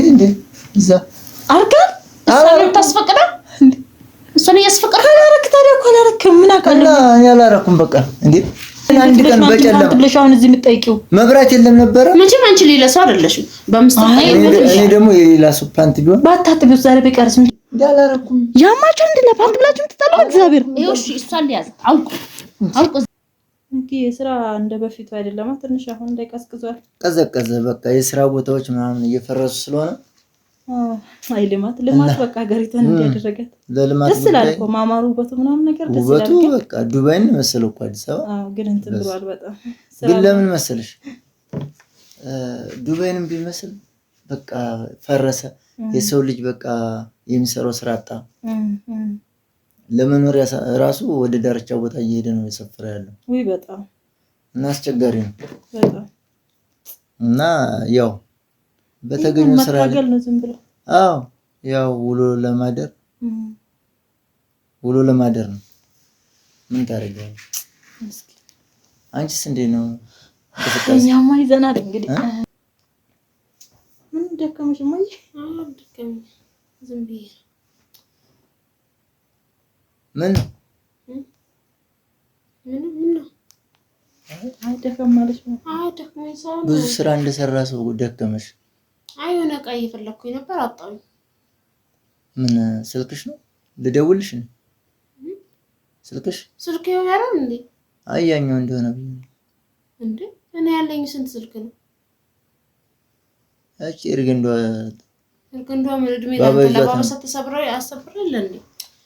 እንዴ እዛ አርጋል እሷን ታስፈቅዳ እንዴ እሷን ያስፈቅዳ አላረክ ታዲያ እኮ አላረክም ምን አውቃለሁ ያላረኩም በቃ እንዴ አንድ ቀን በጨለማ ብለሽ አሁን እዚህ የምትጠይቂው መብራት የለም ነበር መቼም አንቺ ሌላ ሰው አይደለሽም በምስጣይ እኔ ደግሞ የሌላ ሰው ፓንት ቢሆን ባታጥቢው ዛሬ በቀርስ ያላረኩም ያማችሁ እንዴ ለፓንት ብላችሁ ትጣለው እግዚአብሔር ይኸው እሺ እሷን ሊያዝ አውቁ እንዴ ስራ እንደ በፊቱ አይደለም ትንሽ አሁን እንዳይቀዝቅዟል ቀዘቀዘ በቃ የስራ ቦታዎች ምናምን እየፈረሱ ስለሆነ አይልማት ልማት በቃ ሀገሪቷን እንዲያደረጋት ለልማት ደስ ይላል እኮ ማማሩ ውበቱ ምናምን ነገር ደስ ይላል ውበቱ በቃ ዱባይን መሰለው እኮ አዲስ አበባ አዎ ግን እንትን ብሏል በጣም ግን ለምን መሰለሽ ዱባይንም ቢመስል በቃ ፈረሰ የሰው ልጅ በቃ የሚሰራው ስራ አጣ ለመኖሪያ ራሱ ወደ ዳርቻ ቦታ እየሄደ ነው የሰፈረ ያለው ወይ በጣም እና አስቸጋሪ ነው በጣም እና ያው በተገኘው ስራ ላይ ነው ዝም ብሎ አዎ ያው ውሎ ለማደር ነው ምን ታደርጋለህ እስኪ አንቺስ እንዴት ነው እኛማ ይዘናል እንግዲህ ምን ደከመሽ ማይ ደከመኝ ዝም ብዬ ምን ደከም ማለት ነው ደከመኝ ሰው ብዙ ስራ እንደሰራ ሰው ደከመሽ የሆነ ዕቃ እየፈለኩኝ ነበር አጣሁኝ ምን ስልክሽ ነው ልደውልሽ ነው ስልክ ያለው እንዴ አያኛው እንደሆነ እንዴ እኔ ያለኝ ስንት ስልክ ነው እቺ እርግንዷ ምን እድሜ ለባባሳ ተሰብረው ያሰብራል እንዴ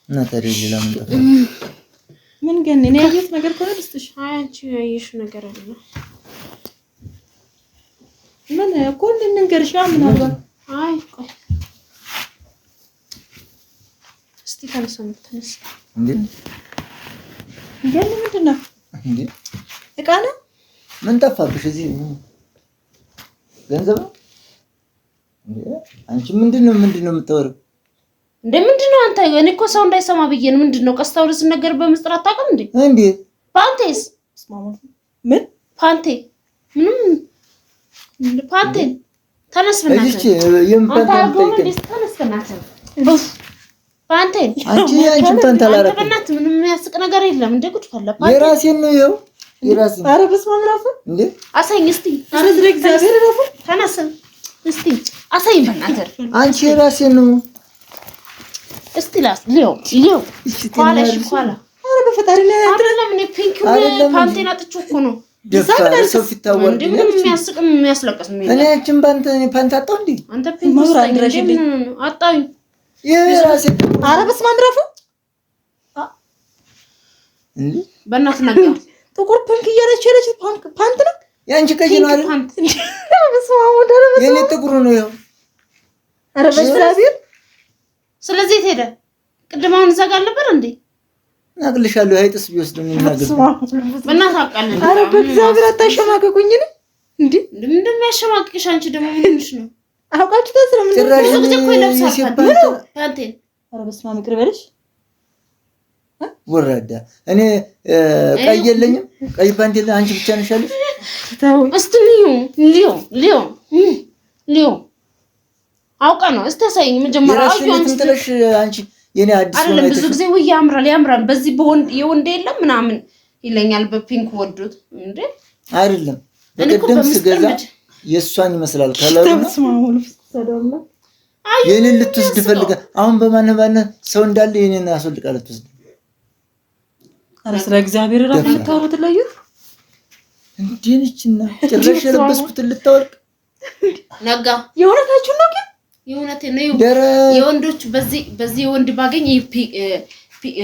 እና ታዲያ ሌላ ምን ጠፋ ምን ግን እኔ ያየሁት ነገር ኮነ ልስጥሽ አንቺ ያየሽ ነገር አይደለ ምን እኮ እንንገርሽ ምን አልባ ቆይ እስቲ ተነስ እንዴ ግን ምንድነው እንዴ እቃ ነው ምን ጠፋብሽ እዚህ ገንዘብ እንዴ አንቺ ምንድነው የምታወሪው እንዴ ምንድነው አንተ እኔ እኮ ሰው እንዳይሰማ ብዬ ነው ምንድነው ቀስታው ለስ ነገር በመስጠት አታውቅም እንዴ እንዴ ፓንቴስ ምን ፓንቴ ምንም ፓንቴ ተነስ በእናትህ እሺ የምፓንቴ ተነስ በእናትህ ፓንቴ አንቺ ፓንቴ አላረክ በእናትህ ምንም የሚያስቅ ነገር የለም እንዴ ጉድ ፈላ ፓንቴ የራሴን ነው ይኸው የራሴን ኧረ በስመ አብ ራፉ እንዴ አሳኝ እስቲ ስለዚህ እግዚአብሔር ራፉ ተነስ እስቲ አሳኝ በእናትህ አንቺ የራሴን ነው እስቲ ላስ ሊዮ ኋላ ኧረ በፈጣሪ ላይ አይደለም እኔ ፒንክ ፓንቴን አጥቼው እኮ ነው ደፋር ሰው ፊታወር እንዴ ምንም የሚያስቅም የሚያስለቅስ ነው እኔ አንቺን ፓንት አጣው እንዴ አንተ ፒንክ ማብራድረሽልኝ አጣኝ የራሴ ኧረ በስመ አብ ራፉ እንዴ በእናትህ ነገር ጥቁር ፒንክ እያለች ፓንት ነው ያንቺ ቀይ ነው አይደል በስመ አብ ወደረ የኔ ጥቁር ነው ይኸው ኧረ በእግዚአብሔር ስለዚህ ሄደ ቅድማውን እዛ ጋር ነበር እንዴ ናግልሻለሁ አይጥስ ቢወስደው እናገር በእናትህ አቃለን ኧረ በእግዚአብሔር አታሸማቀቁኝ እንዴ ምንድነው የሚያሸማቅቅሽ አንቺ ደግሞ ምንሽ ነው አውቃችሁ ተስረ ምን ጭራሽ ብዙ ጊዜ እኮ ይለብሳል ፓንቴን ኧረ በስመ አብ ይቅር በልሽ ወራዳ እኔ ቀይ የለኝም ቀይ ፓንት የለ አንቺ ብቻ ነሽ ያለሽ ታው እስቲ ሊዮ አውቃ ነው እስቲ ሳይኝ መጀመሪያ ትንሽ አንቺ የኔ አዲስ ነው አይደለም ብዙ ጊዜ ወይ ያምራል በዚህ የወንድ የለም ምናምን ይለኛል በፒንክ ወዶት እንዴ አይደለም በቀደም ስገዛ የሷን ይመስላል ከለሩ የኔን ልትወስድ ፈልጋ አሁን በማን ሰው እንዳለ የኔን አስወልቃለ ልትወስድ ኧረ ስለ እግዚአብሔር ራሱ ታውሩት ለዩት እንዴ ነችና ጭራሽ የለበስኩት ልታወልቅ ነጋ የሆነታችሁ ነው ግን የሆነቴ ነው የወንዶች በዚህ የወንድ ባገኝ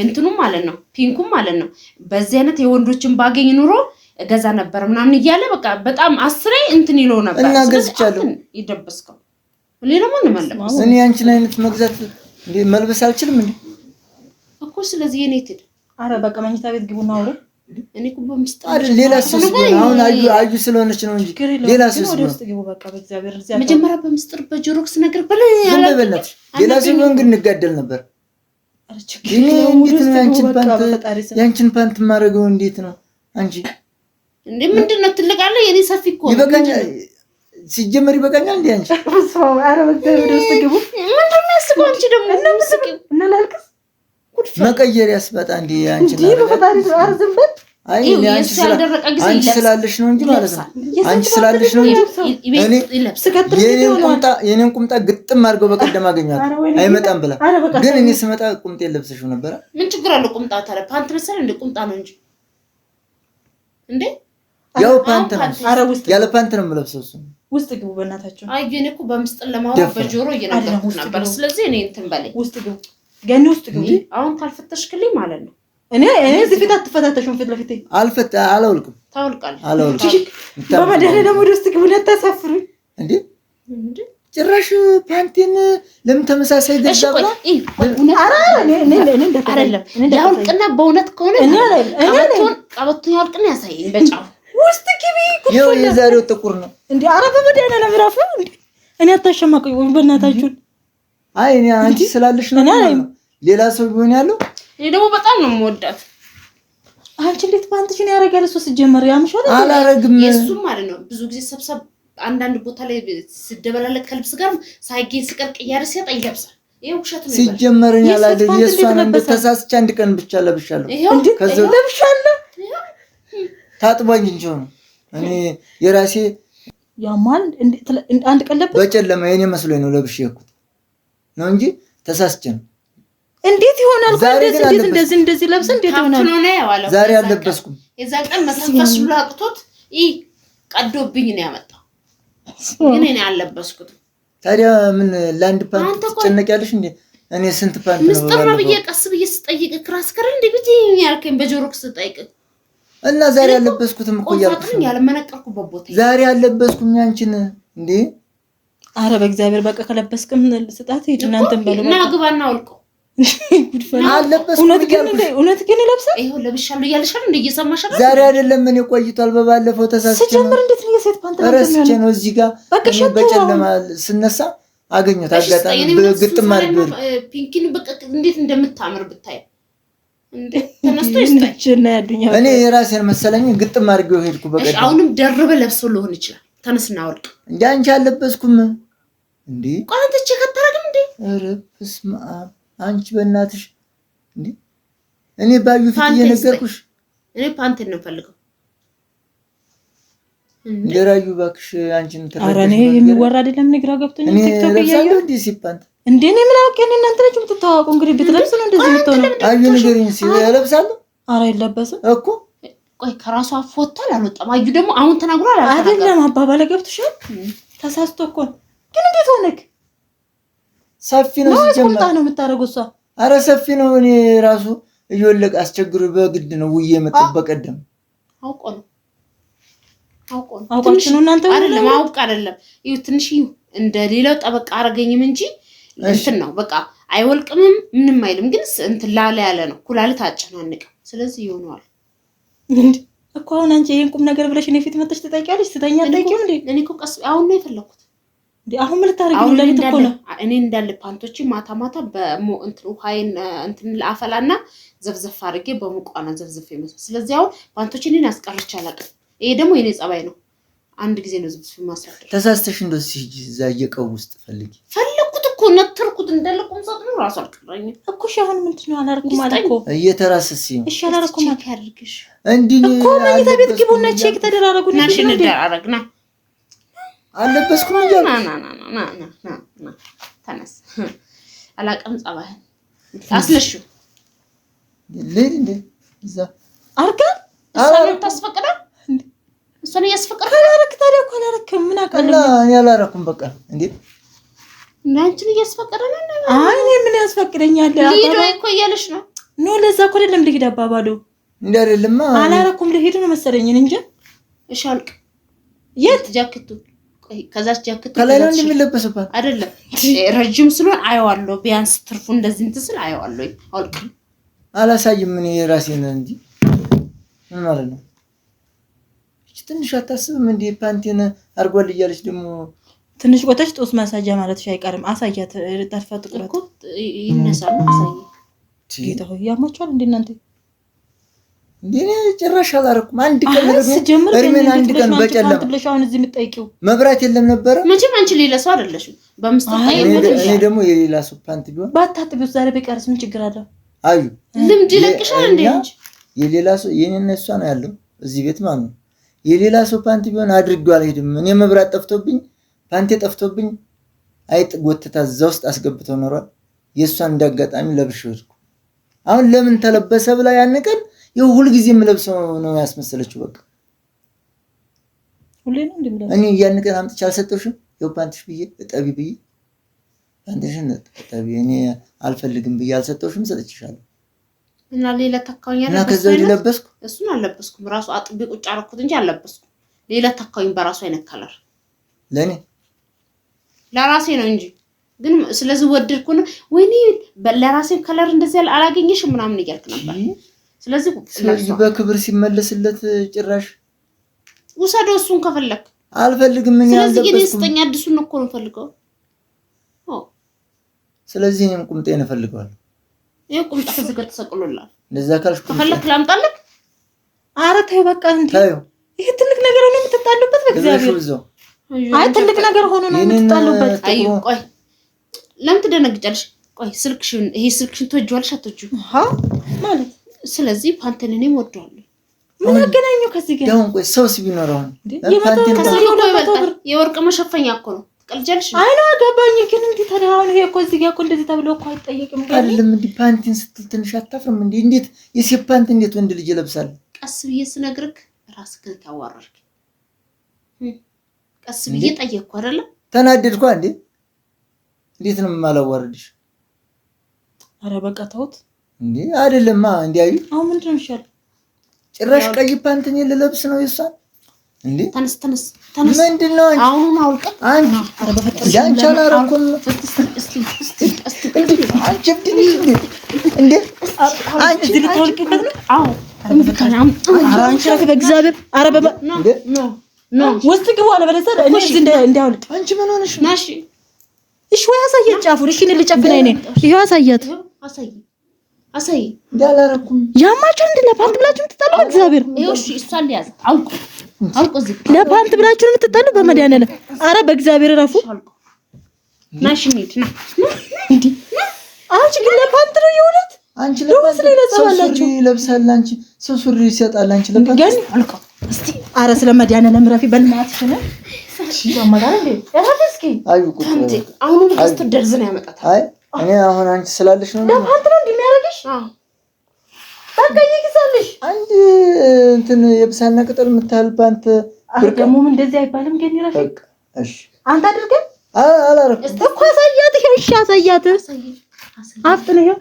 እንትኑ ማለት ነው ፒንኩም ማለት ነው በዚህ አይነት የወንዶችን ባገኝ ኑሮ እገዛ ነበር ምናምን እያለ በቃ በጣም አስሬ እንትን ይለው ነበር እና ገዝቻለሁ ይደብስከው ሌላ ማን ማለት እኔ አንቺን አይነት መግዛት እንዴ መልበስ አልችልም እንዴ እኮ ስለዚህ የኔ ትድ አረ በቃ መኝታ ቤት ግቡና አውሩ እኔ እኮ በምስጣር አይደል ሌላ ሱስ አሁን አዩ ስለሆነች ነው እንጂ ሌላ ሱስ ነው ግቡ በቃ በእግዚአብሔር መጀመሪያ በምስጥር በጆሮክስ ነገር በለበለት ሌላ ሲሆን ግን እንጋደል ነበር እኔ እንዴት ነው ያንቺን ፓንት ማረገው እንዴት ነው አንቺ እንዴ ምንድነው ትልቃለ የኔ ሰፊ እኮ ይበቃኛል ሲጀመር ይበቃኛል እንዴ አንቺ ኧረ በእግዚአብሔር ውስጥ ግቡ ምንድን ነው ያስቀው አንቺ ደግሞ እና ላልቅስ መቀየሪያስ በጣ እንዴ አንቺ እንዴ በፈጣሪ ኧረ ዝም በል አይ አንቺ ስላለሽ ነው እንጂ ማለት ነው አንቺ ስላለሽ ነው እንጂ የኔን ቁምጣ ግጥም አድርገው በቀደም አገኛለሁ አይመጣም ብላ ግን እኔ ስመጣ ቁምጤ ለብሰሽው ነበር ምን ችግር አለው ቁምጣ ታዲያ ፓንት መሰለ እንደ ቁምጣ ነው እንጂ ያው ፓንት ነው ያለ ፓንት ነው የምለብሰው እሱ ውስጥ ግቡ በእናታችሁ አይ ግን እኮ በምስጥል ለማወቅ በጆሮ እየነገርኩት ነበር ስለዚህ እኔ እንትን በለኝ ውስጥ ግቡ ገኒ ውስጥ ግቡ አሁን ካልፈተሽክልኝ ማለት ነው እኔ እዚህ ፊት አትፈታተሽም ፊት ለፊት አላውልቅም ታውልቃለህ በመዳለ ደግሞ ውስጥ ግቡ ለታሳፍሩኝ እንዴ ጭራሽ ፓንቴን ለምን ተመሳሳይ ገዛብላ አይደለም ያውልቅና በእውነት ከሆነ ቀበቶ ያውልቅና ያሳየኝ በጫው ውስጥ ግቢ ይኸው የዛሬው ጥቁር ነው እንዴ ኧረ በመዳለ ለምራፍ እንዴ እኔ አታሸማቀኝ በእናታችሁ አይ እኔ አንቺ ስላለሽ ነው ሌላ ሰው ቢሆን ያለው እኔ ደግሞ በጣም ነው የምወዳት አንቺ እንዴት ፓንትሽን ያረጋል እሱ ሲጀመር ያምሻል አላረግም የሱ ማለት ነው ብዙ ጊዜ ሰብሰብ አንዳንድ ቦታ ላይ ሲደበላለቅ ከልብስ ጋር ሳይገኝ ሲቀርቅ ያርስ ያጣ ይለብሳል ይሄ ውሸት ነው ሲጀመር ያላለ የሷን እንደተሳስቻ አንድ ቀን ብቻ ለብሻለሁ ከዛው ለብሻለሁ ታጥባኝ እንጂ ነው እኔ የራሴ ያማል አንድ ቀን ለብስ በጨለማ የኔ መስሎኝ ነው ለብሽ የኩት ነው እንጂ ተሳስቼ ነው እንዴት ይሆናል እንደዚህ ለብስ እንዴት ይሆናል ዛሬ አልለበስኩም የዛን ቀን መተንፈስ ሁሉ አቅቶት ቀዶብኝ ነው ያመጣው ግን እኔ አልለበስኩትም ታዲያ ምን ላንድ ፓንት ትጨነቂያለሽ እንዴ እኔ ስንት ፓንት ነው ምስጥር ነው ብዬ ቀስ ብዬ ስጠይቅ ክራስ ከረ እንዴ ብዬ ያልከኝ በጆሮክ ስጠይቅ እና ዛሬ አልለበስኩትም እኮ ያልኩሽ ያለመነቀርኩበት ቦታ ዛሬ አልለበስኩም ያንቺን እንዴ አረ በእግዚአብሔር በቃ ከለበስክም ስጣት ሂድ እናንተም በሉ እና ግባና አውልቀው እውነት ግን ይለብሳል ይሄው ለብሻለሁ እያልሻል እንደ እየሰማሽ አይደል ዛሬ አይደለም ምን ቆይቷል በባለፈው ተሳስቼ ሲጀምር እንዴት ነው የሴት ፓንት ረስቼ ነው እዚህ ጋር በጨለማ ስነሳ አገኘሁት አጋጣሚ በግጥም አድርገው ፒንኪን በቃ እንዴት እንደምታምር ብታይ እንዴ ተነስቶ ይስጣችና ያዱኛ እኔ የራሴን መሰለኝ ግጥም አድርገው ሄድኩ በቀደም አሁንም ደርበ ለብሰው ሊሆን ይችላል ተነስና አውልቅ እንዴ አንቺ አልለበስኩም እንዴ ቋንተች ከተረግም እንዴ ኧረ በስመ አብ አንቺ በእናትሽ እንዴ እኔ ባዩ ፊት እየነገርኩሽ እኔ ፓንቴን ነው ፈልገው እንደራዩ ባክሽ አንቺን ተረጋግሽ ኧረ እኔ የሚወራ አይደለም ንግራ ገብቶኝ ቲክቶክ እያየሁ እንዴ ሲፓንት እንዴ እኔ ምን አውቄ እኔ እናንተ ልጅ የምትተዋወቁ እንግዲህ ብትለብስ ነው እንደዚህ የምትሆነው አዩ ንገሪኝ ሲለብሳለሁ ኧረ አይለበስም እኮ ቆይ ከራሷ ፎቷል አልወጣም አዩ ደግሞ አሁን ተናግሯል አይደለም አባባለ ገብቶሻል ተሳስቶ እኮ ግን እንዴት ሆነክ ሰፊ ነው ሲጀምር ነው የምታረገው እሷ አረ ሰፊ ነው እኔ ራሱ እየወለቀ አስቸግሩ በግድ ነው ውዬ መጠበቀደም አውቃችሁ ነው እናንተ አይደለም አውቃ አይደለም ይኸው ትንሽ እንደ ሌላው ጠበቃ አረገኝም እንጂ እንትን ነው በቃ አይወልቅምም ምንም አይልም ግን እንትን ላለ ያለ ነው ኩላሊት አጨናንቀ ስለዚህ ይሆናል እኮ አሁን አንቺ ይሄን ቁም ነገር ብለሽ እኔ ፊት መጥተሽ ትጠይቂያለሽ ትተኛ ጠይቂው እንዴ እኔ እኮ ቀስ አሁን ነው የፈለኩት እንዴ አሁን ምን ልታረጊ ነው ለሊት እኮ ነው እኔ እንዳለ ፓንቶች ማታ እንትን ውሃይን እንትን ለአፈላና ዘፍዘፍ አድርጌ በሙቋና ዘፍዘፍ ይመስል ስለዚህ አሁን ፓንቶች እኔን አስቀርቻ አላውቅም ይሄ ደግሞ የኔ ጸባይ ነው አንድ ጊዜ ነው ዝብስ ማሳደር ተሳስተሽ እንደዚህ እዛ የቀው ውስጥ ፈልኩት እኮ ነጥርኩት እንደለቁም ሰጥኑ ራሱ አልቀረኝ እኮ ሻውን ምንድነው አላረኩም አልኩ እየተራስሲ እሺ አላረኩም አድርግሽ እንዴ እኮ መኝታ ቤት ግቡና ቼክ ተደራረጉ ናሽ እንደራረግና አለበስኩም እንጂ ና ተነስ አላቀም ጸባይ አስለሹ ለምን እዛ አርጋ እሷን ታስፈቅዳ እሷን ያስፈቅዳ አላረክ ታዲያ እኮ አላረክም ምን አቀለኝ እኔ አላረኩም በቃ እንዴ እናንቺን እያስፈቀደ ነው አይ ምን ያስፈቅደኛል ሊዶ እኮ እያለሽ ነው ኖ ለዛ እኮ አይደለም ልሂድ አባባሉ እንዴ አይደለም አላረኩም ልሂድ ነው መሰለኝ እንጂ እሺ አልቅ የት ጃኬቱ ቆይ ከዛች ጃኬቱ ከላይ ነው እንደሚለበስባት አይደለም ረጅም ስለሆነ አየዋለሁ ቢያንስ ትርፉ እንደዚህ እንትን አየዋለሁ አልቅ አላሳይም ምን የራሴን እንጂ ምን ማለት ነው እቺ ትንሽ አታስብም እንዴ ፓንቲን አርጓል እያለች ደግሞ ትንሽ ቆተሽ ጦስ ማሳጃ ማለት አይቀርም አሳያት ተፈጥቁ እኮ ይነሳል አሳይ ጌታ ሆይ ያማቻል እንዴ እናንተ እንዴ ጭራሽ አላረኩም። አንድ ቀን እርሜን አንድ ቀን በጨለማ ብለሽ አሁን እዚህ የምትጠይቂው መብራት የለም ነበር። መቼም አንቺ ሌላ ሰው አይደለሽም። በምስጠጣይ እኔ ደግሞ የሌላ ሰው ፓንት ቢሆን ባታጥቢው ዛሬ በቀርስ ምን ችግር አለው? አዩ ልምድ ይለቅሻል እንዴ እንጂ የሌላ ሰው የኔና እሷ ነው ያለው እዚህ ቤት ማለት ነው። የሌላ ሰው ፓንት ቢሆን አድርጌው አልሄድም። እኔ መብራት ጠፍቶብኝ ፓንቴ ጠፍቶብኝ አይጥ ጎትታ እዛ ውስጥ አስገብተው ኖሯል። የእሷን እንዳጋጣሚ ለብሼው ሄድኩ። አሁን ለምን ተለበሰ ብላ ያን ቀን ይኸው ሁልጊዜ የምለብሰው ነው ያስመሰለችው። በቃ ሁሌ ነው እንደምለው እኔ ያን ቀን አምጥቼ አልሰጠሁሽም? ይኸው ፓንትሽ ብዬ እጠቢ ብዬ ፓንትሽን እጠቢ እኔ አልፈልግም ብዬ አልሰጠሁሽም? ሰጥቼሻለሁ እና ሌላ ተካውኛ እና ከዛ ለበስኩ። እሱን አልለበስኩም። ራሱ አጥቤ ቁጭ አደረኩት እንጂ አልለበስኩም። ሌላ ተካውኝ በራሱ አይነት ከለር ለራሴ ነው እንጂ ግን ስለዚህ ወደድኩ ነው ወይኔ ለራሴ ከለር እንደዚህ አላገኘሽም ምናምን እያልክ ነበር። ስለዚህ በክብር ሲመለስለት ጭራሽ ውሰደው እሱን ከፈለክ። አልፈልግም ምን ያለው ስለዚህ ግን ይስተኛ አዲሱን እኮ ነው ፈልገው። ስለዚህ እኔም ቁምጤን እፈልገዋለሁ። ይሄ ቁምጣ ከዚህ ጋር ተሰቅሎላል። እንደዛ ካልሽ ከፈለክ ላምጣልክ። ኧረ ተይ በቃ እንዴ ይሄ ትልቅ ነገር ነው የምትጣሉበት በእግዚአብሔር። አይ ትልቅ ነገር ሆኖ ነው የምትጣሉበት። አይ ቆይ ለምን ትደነግጫለሽ? ቆይ ስልክሽን ይሄ ስልክሽን ትወጂዋለሽ አትወጂው? ማለት ስለዚህ ፓንቴን እኔም ወደዋለሁ። ምን አገናኘው ከዚህ ጋር? ያው ቆይ ሰውስ ቢኖረው ፓንቴን የወርቅ መሸፈኛ እኮ ነው። ትቀልጃለሽ? አይ ነው አገባኝ። ግን እንዴ ታዲያ አሁን ይሄ እኮ እዚህ ጋር እኮ እንደዚህ ተብሎ እኮ አይጠየቅም። አይደለም እንዴ ፓንቴን ስትል ትንሽ አታፍርም እንዴ? እንዴት የሴት ፓንት እንዴት ወንድ ልጅ ይለብሳል? ቀስ ብዬ ስነግርክ ራስህን ታዋራርክ። ቀስ ብዬ ጠየቅኩ አይደለ? ተናደድኩ እንዴ? እንዴት ነው የማላዋርድሽ? አረ በቃ ተውት እንዴ አይደለማ እንዴ አዩ አሁን ምንድን ነው ይሻል? ጭራሽ ቀይ ፓንት እኔ ልለብስ ነው የሷን እንዴ? ተነስ ምንድነው አሁን አውልቀ አንቺ አረ በፈጠረ ያንቻላ ረኩም አንቺ ብትንሽ እንዴ አንቺ ልታውልቅበት ነው? አዎ አንቺ ራስህ በእግዚአብሔር አረ ኖ ውስጥ ግቡ አለ በለሰር እኔ እዚህ እንዳውልቅ። አንቺ ምን ሆነሽ ነው? ናሺ እሺ ወይ አሳየት ጫፉን። እሺ እኔ ልጨፍነኝ ነኝ። ይሄው አሳየት አሳይ እንዳላረኩም ያማችሁ እንደ ለፓንት ብላችሁ የምትጣሉ በእግዚአብሔር። ይሄው እሺ እሷን ሊያዝ አውቆ እዚህ ለፓንት ብላችሁ የምትጣሉ በመድኃኒዓለም አረ በእግዚአብሔር ረፉ። ናሺ ነኝ ና እንዴ አንቺ ግን ለፓንት ነው የሆነች አንቺ ለፓንት ለብሳላችሁ ይለብሳል። አንቺ ሰው ሱሪ ይሰጣል። አንቺ ለፓንት ግን አልቆ እስቲ አረ ስለ መድኃኒዓለም ረፊ በእናትሽ ነው ማጋራ እንዴ እራስኪ አዩ ቁጥ አሁን ከስተ ደርዘና ያመጣታል። አይ እኔ አሁን አንቺ ስላለሽ ነው ለፓንት ነው እንደሚያረግሽ። በቃ ይግዛልሽ አንድ እንትን የብሳና ቅጠል የምታህል ፓንት ደግሞ እንደዚህ አይባልም። ግን ይራሽ እሺ አንተ አድርገህ አላረኩም እኮ አሳያት። ይሄው እሺ አሳያት። አፍጥነ ይሄው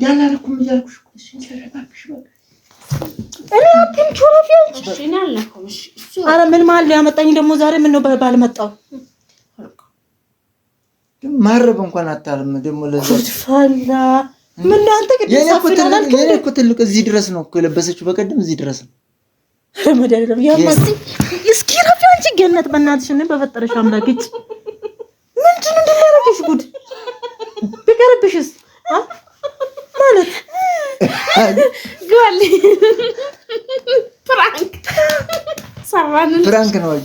ያላረኩም እያልኩሽ እሺ ተረጋግሽ በቃ እኔ አትንቹ ረፊያንቺ እሺ እናልነኩም እሺ አረ ምን ማለት ያመጣኝ ደግሞ ዛሬ ምን ነው ባልመጣው ማረብ እንኳን አታልም ደግሞ ለዚህ ፈላ ምን አንተ ቅድም ሳፍናል የኔ እኮ ትልቅ እዚህ ድረስ ነው እኮ የለበሰችው በቀደም እዚህ ድረስ ነው ረመዳን ያማስ እስኪ ረፊያንቺ ገነት በእናትሽ ነው በፈጠረሽ አምላክ እጭ ምንድን እንደሚያረግሽ ጉድ ቢቀርብሽስ ማለት ጋሊ ፍራንክ ሰራን ፍራንክ ነው ወይ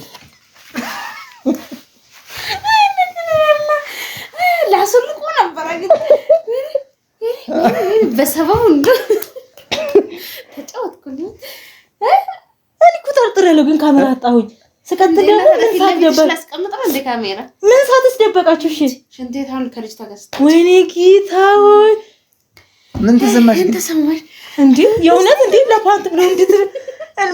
ላስልቁ ነበር ግን በሰባው ተጫወትኩኝ። እኔ እኮ ጠርጥሬያለሁ ግን ካሜራ አጣሁኝ። ስቀጥል ደግሞ ምን ሳትደበቅ ላስቀምጠው እንደ ካሜራ ምን ሳትደበቃችሁ? እሺ ሽንቴታውን ከልጅ ታገስተ ወይኔ ጌታ ወይ ምን ተሰማሽ? ምን ተሰማሽ እንዴ? የእውነት እንዴ ለፓንት ብሎ እንዴት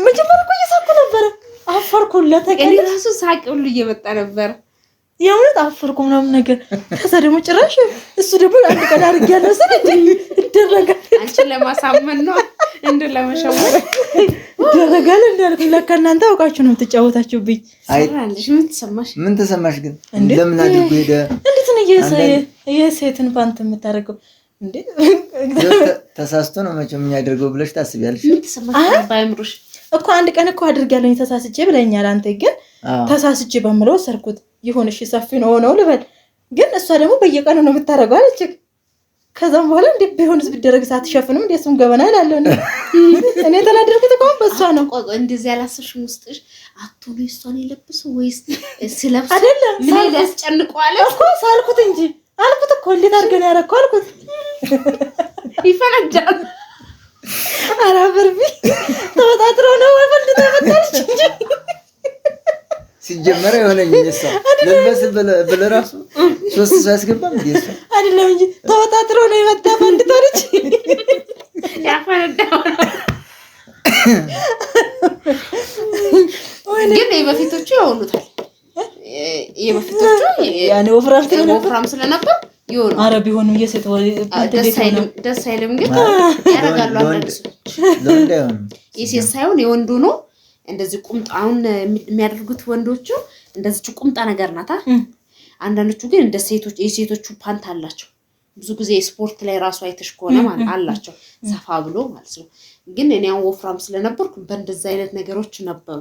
መጀመሪያ እኮ እየሳኩ ነበር። አፈርኩ ለተቀለ ራሱ ሳቅ ሁሉ እየመጣ ነበር። የእውነት አፈርኩ ምናምን ነገር። ከዛ ደግሞ ጭራሽ እሱ ደግሞ አንድ ቀን አድርጊያለሁ ስለ ይደረጋል። አንቺን ለማሳመን ነው እንደ ለመሸወር ይደረጋል እንዳልኩ ለካ እናንተ አውቃችሁ ነው የምትጫወታችሁብኝ። አይራልሽ ምን ተሰማሽ? ምን ተሰማሽ ግን ለምን አድርጎ ሄደ? እንዴት ነው የሴትን ፓንት የምታደርገው? እንዴ ተሳስቶ ነው መቼም የሚያደርገው ብለሽ ታስቢያለሽ? ምን ተሰማሽ? ባይምሩሽ እኮ አንድ ቀን እኮ አድርጊያለሁ ተሳስቼ ብለኛል። አንተ ግን ተሳስቼ በምለው ሰርኩት ይሁን እሺ ሰፊ ነው ልበል። ግን እሷ ደግሞ በየቀኑ ነው የምታደርገው አለች። ከዛም በኋላ እንዴ ቢሆንስ ቢደረግ ሳትሸፍንም እንዴ እሱም ገበና ይላል ነው እኔ ተናደርኩት እኮ በሷ ነው እንደዚህ ያላሰሽም ውስጥሽ አቶሎ እሷን ይለብስ ወይስ ስለብስ አይደለም ምን ያስጨንቀዋል እኮ ሳልኩት እንጂ አልኩት እኮ እንዴት አድርገን ያረከው አልኩት ይፈነዳል አራበርቢ ተወጣጥሮ ነው ወልድ ተመጣች እንጂ ሲጀመር የሆነኝ እሷ ለበስ በለራሱ ሶስት ሳስገባም እንዴ አይደለም እንጂ ተወጣጥሮ ነው የመጣ ፈንድቶልች ያፈነዳው ግን የበፊቶቹ ያውሉታል የበፊቶቹ ያኔ ወፍራም ስለነበር ይሁን አረ ቢሆንም የሴት ደስ አይልም ግን ያረጋሉ አንዳንድ የሴት ሳይሆን የወንዱ ነው እንደዚህ ቁምጣውን የሚያደርጉት ወንዶቹ እንደዚህ ቁምጣ ነገር ናታ አንዳንዶቹ ግን እንደ ሴቶች የሴቶቹ ፓንት አላቸው ብዙ ጊዜ ስፖርት ላይ ራሱ አይተሽ ከሆነ ማለት አላቸው ሰፋ ብሎ ማለት ነው ግን እኔ ወፍራም ስለነበርኩ በእንደዛ አይነት ነገሮች ነበሩ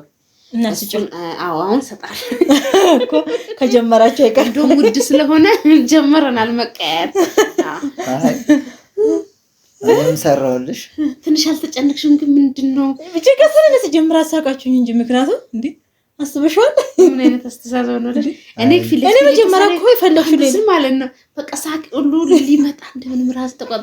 እና ሲጭም አሁን ሰጣል እኮ ከጀመራቸው አይቀርም እንደው ውድ ስለሆነ ጀመረናል መቀየር አሁን ሰራውልሽ ትንሽ አልተጨነቅሽም ግን ምንድነው ብቻ ከሰነ ሲጀምር አሳቃችሁኝ እንጂ ምክንያቱም እንዴ አስበሽዋል ምን አይነት አስተሳሰብ ነው እኔ መጀመሪያ እኮ ይፈልግሽ ማለት ነው በቃ ሳቅ ሁሉ ሊመጣ እንደምን ራስ ተቆጣ